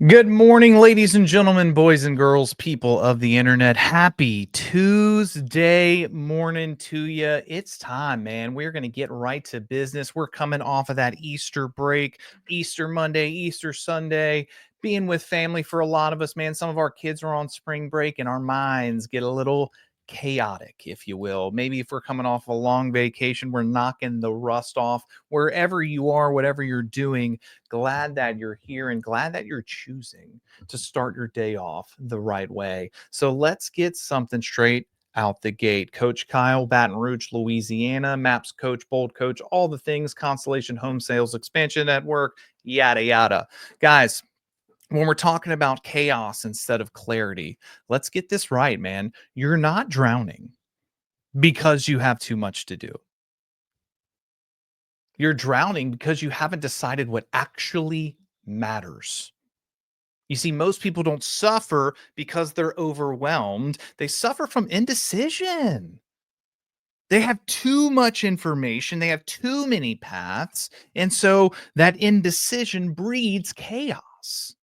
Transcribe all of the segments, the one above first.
Good morning, ladies and gentlemen, boys and girls, people of the internet. Happy Tuesday morning to you. It's time, man. We're going to get right to business. We're coming off of that Easter break, Easter Monday, Easter Sunday, being with family for a lot of us, man. Some of our kids are on spring break and our minds get a little chaotic, if you will. Maybe if we're coming off a long vacation, we're knocking the rust off. Wherever you are, whatever you're doing, glad that you're here and glad that you're choosing to start your day off the right way. So let's get something straight out the gate. Coach Kyle, Baton Rouge, Louisiana, Maps Coach, Bold Coach, all the things, Constellation Home Sales Expansion Network, yada, yada. Guys, when we're talking about chaos instead of clarity, let's get this right, man. You're not drowning because you have too much to do. You're drowning because you haven't decided what actually matters. You see, most people don't suffer because they're overwhelmed. They suffer from indecision. They have too much information, they have too many paths. And so that indecision breeds chaos.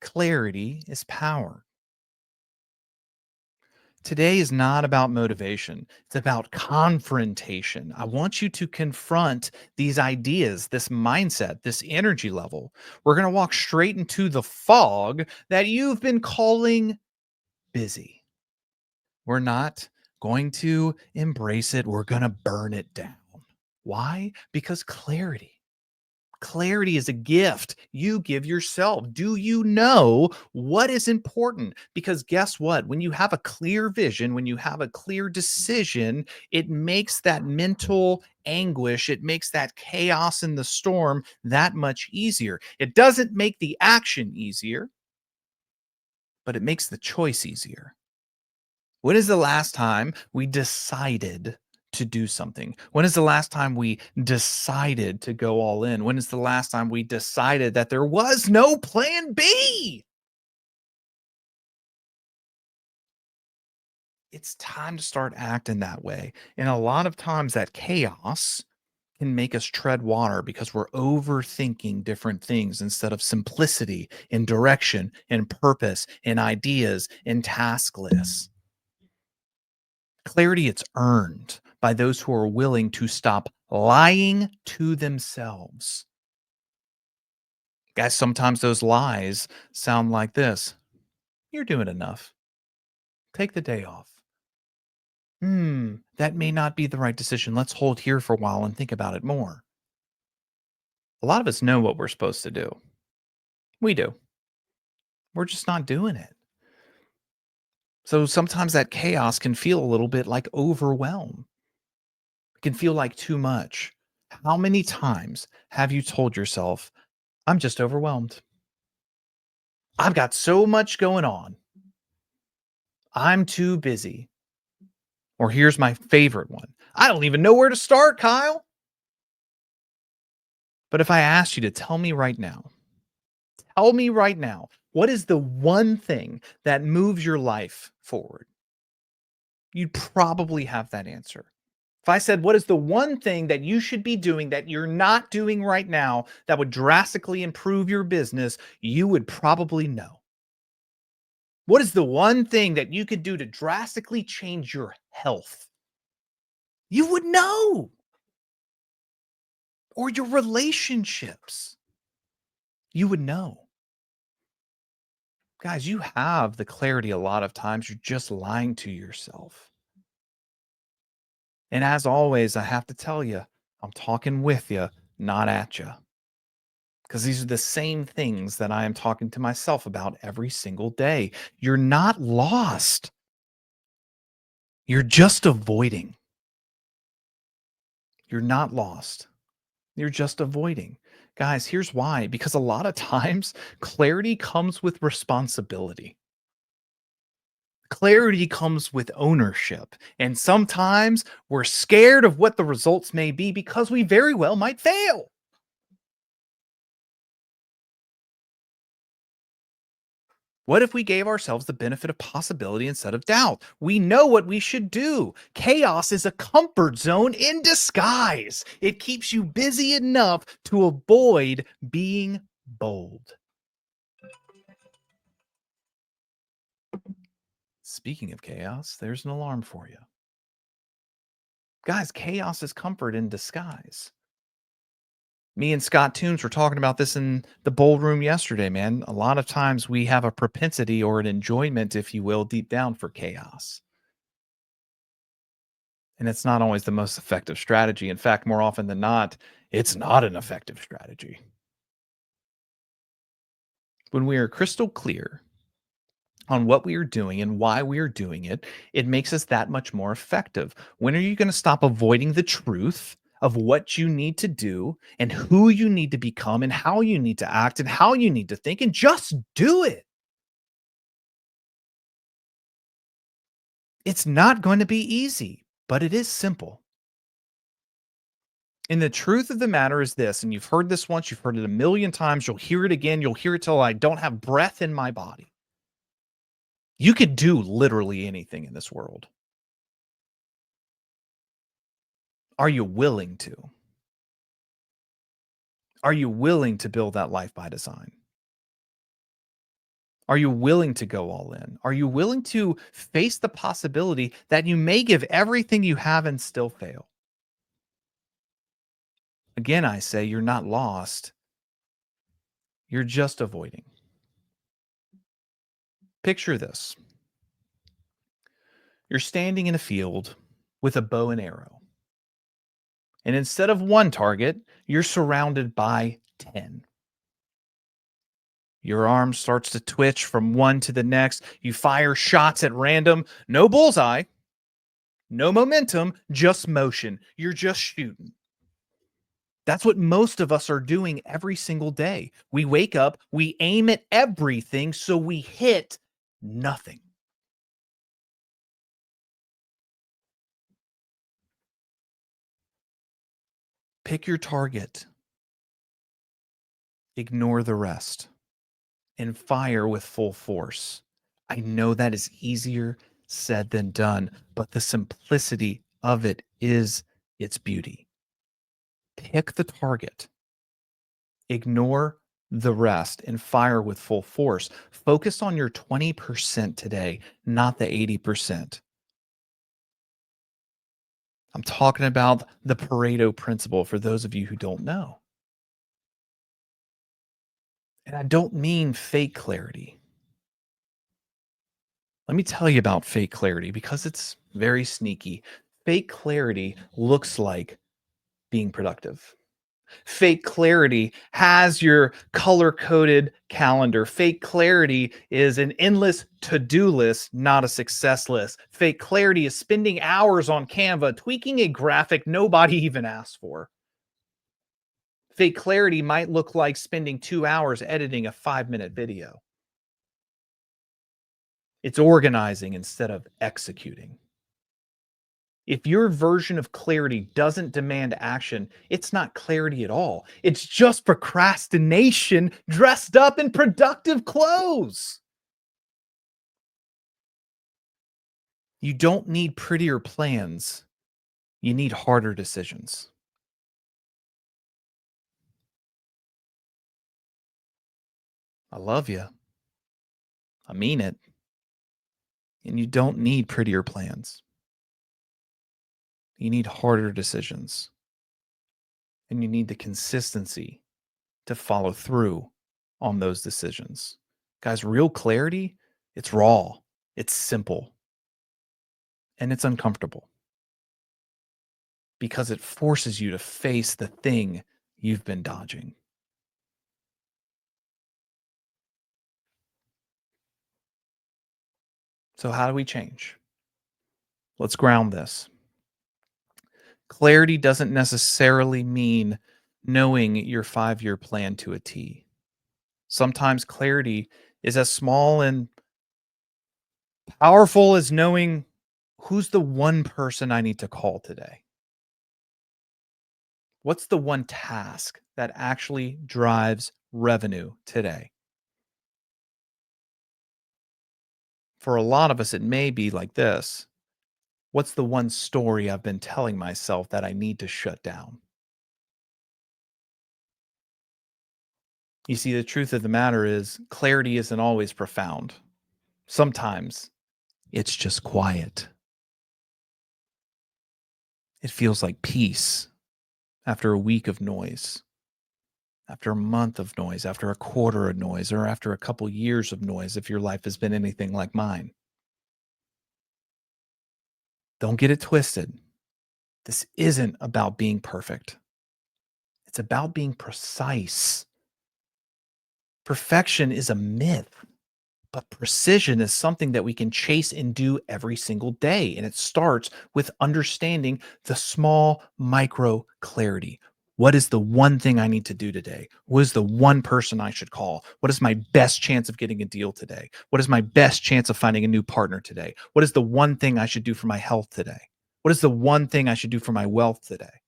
Clarity is power. Today is not about motivation. It's about confrontation. I want you to confront these ideas, this mindset, this energy level. We're going to walk straight into the fog that you've been calling busy. We're not going to embrace it. We're going to burn it down. Why? Because clarity. Clarity is a gift you give yourself. Do you know what is important? Because guess what? When you have a clear vision, when you have a clear decision, it makes that mental anguish, it makes that chaos in the storm that much easier. It doesn't make the action easier, but it makes the choice easier. When is the last time we decided to do something? When is the last time we decided to go all in? When is the last time we decided that there was no plan B? It's time to start acting that way. And a lot of times that chaos can make us tread water because we're overthinking different things instead of simplicity and direction and purpose and ideas and task lists. Clarity, it's earned by those who are willing to stop lying to themselves. Guys, sometimes those lies sound like this: you're doing enough. Take the day off. That may not be the right decision. Let's hold here for a while and think about it more. A lot of us know what we're supposed to do. We do. We're just not doing it. So sometimes that chaos can feel a little bit like overwhelm. It can feel like too much. How many times have you told yourself, I'm just overwhelmed? I've got so much going on. I'm too busy. Or here's my favorite one: I don't even know where to start, Kyle. But if I asked you to tell me right now, what is the one thing that moves your life forward? You'd probably have that answer. If I said, what is the one thing that you should be doing that you're not doing right now that would drastically improve your business, you would probably know. What is the one thing that you could do to drastically change your health? You would know. Or your relationships. You would know. Guys, you have the clarity a lot of times. You're just lying to yourself. And as always, I have to tell you, I'm talking with you, not at you. Because these are the same things that I am talking to myself about every single day. You're not lost. You're just avoiding. You're not lost. You're just avoiding. Guys, here's why: because a lot of times clarity comes with responsibility. Clarity comes with ownership. And sometimes we're scared of what the results may be because we very well might fail. What if we gave ourselves the benefit of possibility instead of doubt? We know what we should do. Chaos is a comfort zone in disguise. It keeps you busy enough to avoid being bold. Speaking of chaos, there's an alarm for you. Guys, chaos is comfort in disguise. Me and Scott Toombs were talking about this in the bold room yesterday, man. A lot of times we have a propensity or an enjoyment, if you will, deep down for chaos. And it's not always the most effective strategy. In fact, more often than not, it's not an effective strategy. When we are crystal clear on what we are doing and why we are doing it, it makes us that much more effective. When are you going to stop avoiding the truth of what you need to do and who you need to become and how you need to act and how you need to think and just do it? It's not going to be easy, but it is simple. And the truth of the matter is this, and you've heard this once, you've heard it a million times, you'll hear it again, you'll hear it till I don't have breath in my body. You could do literally anything in this world. Are you willing to? Are you willing to build that life by design? Are you willing to go all in? Are you willing to face the possibility that you may give everything you have and still fail? Again, I say you're not lost, you're just avoiding. Picture this: you're standing in a field with a bow and arrow, and instead of one target, you're surrounded by 10. Your arm starts to twitch from one to the next. You fire shots at random. No bullseye, no momentum, just motion. You're just shooting. That's what most of us are doing every single day. We wake up, we aim at everything, so we hit nothing. Pick your target, ignore the rest, and fire with full force. I know that is easier said than done, but the simplicity of it is its beauty. Pick the target, ignore the rest, and fire with full force. Focus on your 20% today, not the 80%. I'm talking about the Pareto principle for those of you who don't know. And I don't mean fake clarity. Let me tell you about fake clarity because it's very sneaky. Fake clarity looks like being productive. Fake clarity has your color coded calendar. Fake clarity is an endless to do list, not a success list. Fake clarity is spending hours on Canva tweaking a graphic nobody even asked for. Fake clarity might look like spending 2 hours editing a 5-minute video. It's organizing instead of executing. If your version of clarity doesn't demand action, it's not clarity at all. It's just procrastination dressed up in productive clothes. You don't need prettier plans. You need harder decisions. I love you. I mean it. And you don't need prettier plans. You need harder decisions. And you need the consistency to follow through on those decisions. Guys, real clarity, it's raw, it's simple, and it's uncomfortable because it forces you to face the thing you've been dodging. So, how do we change? Let's ground this. Clarity doesn't necessarily mean knowing your 5-year plan to a T. Sometimes clarity is as small and powerful as knowing who's the one person I need to call today. What's the one task that actually drives revenue today? For a lot of us, it may be like this. What's the one story I've been telling myself that I need to shut down? You see, the truth of the matter is clarity isn't always profound. Sometimes It's just quiet. It feels like peace after a week of noise, after a month of noise, after a quarter of noise, or after a couple years of noise, if your life has been anything like mine. Don't get it twisted. This isn't about being perfect, it's about being precise. Perfection is a myth, but precision is something that we can chase and do every single day. And it starts with understanding the small micro clarity. What is the one thing I need to do today? What is the one person I should call? What is my best chance of getting a deal today? What is my best chance of finding a new partner today? What is the one thing I should do for my health today? What is the one thing I should do for my wealth today?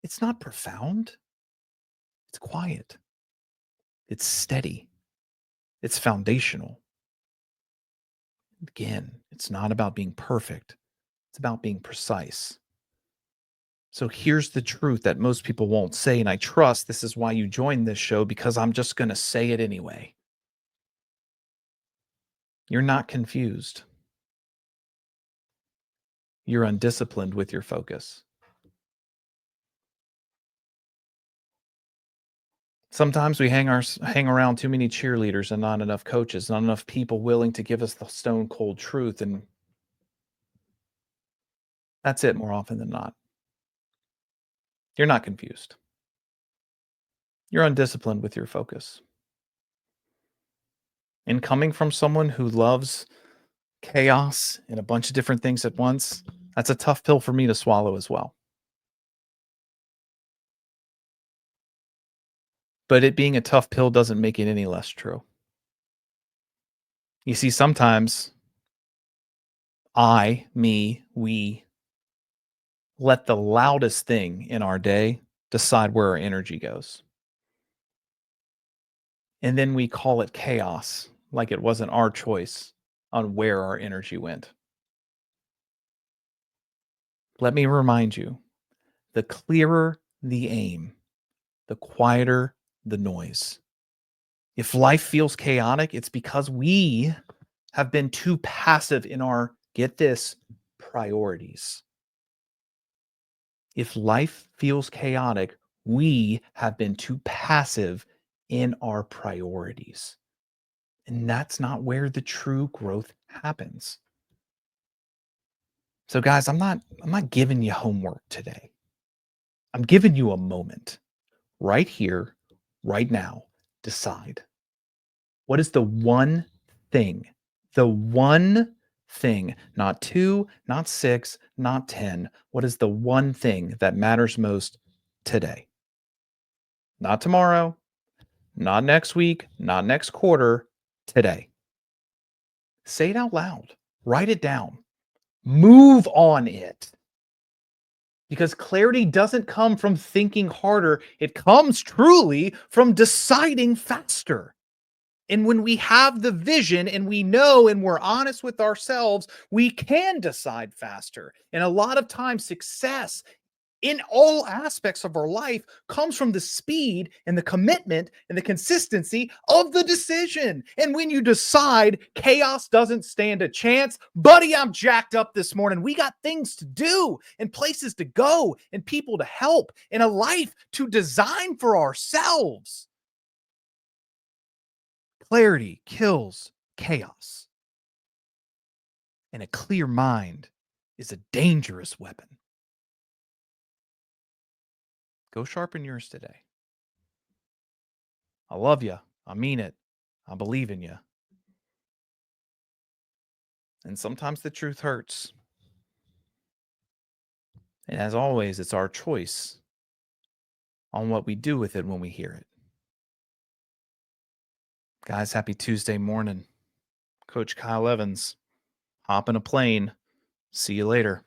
It's not profound. It's quiet. It's steady. It's foundational. Again, it's not about being perfect. It's about being precise. So here's the truth that most people won't say. And I trust this is why you joined this show, because I'm just going to say it anyway. You're not confused. You're undisciplined with your focus. Sometimes we hang around too many cheerleaders and not enough coaches, not enough people willing to give us the stone cold truth. And that's it more often than not. You're not confused. You're undisciplined with your focus. And coming from someone who loves chaos and a bunch of different things at once, that's a tough pill for me to swallow as well. But it being a tough pill doesn't make it any less true. You see, sometimes we let the loudest thing in our day decide where our energy goes. And then we call it chaos, like it wasn't our choice on where our energy went. Let me remind you, the clearer the aim, the quieter the noise. If life feels chaotic, it's because we have been too passive in our, get this, priorities. If life feels chaotic, we have been too passive in our priorities. And that's not where the true growth happens. So guys, I'm not giving you homework today. I'm giving you a moment right here, right now. Decide. What is the one thing? The one thing, not two, not six, not 10. What is the one thing that matters most today? Not tomorrow, not next week, not next quarter, today. Say it out loud. Write it down. Move on it. Because clarity doesn't come from thinking harder, it comes truly from deciding faster. And when we have the vision and we know and we're honest with ourselves, we can decide faster. And a lot of times, success in all aspects of our life comes from the speed and the commitment and the consistency of the decision. And when you decide, chaos doesn't stand a chance. Buddy, I'm jacked up this morning. We got things to do and places to go and people to help and a life to design for ourselves. Clarity kills chaos, and a clear mind is a dangerous weapon. Go sharpen yours today. I love you. I mean it. I believe in you. And sometimes the truth hurts. And as always, it's our choice on what we do with it when we hear it. Guys, happy Tuesday morning. Coach Kyle Evans, hop in a plane. See you later.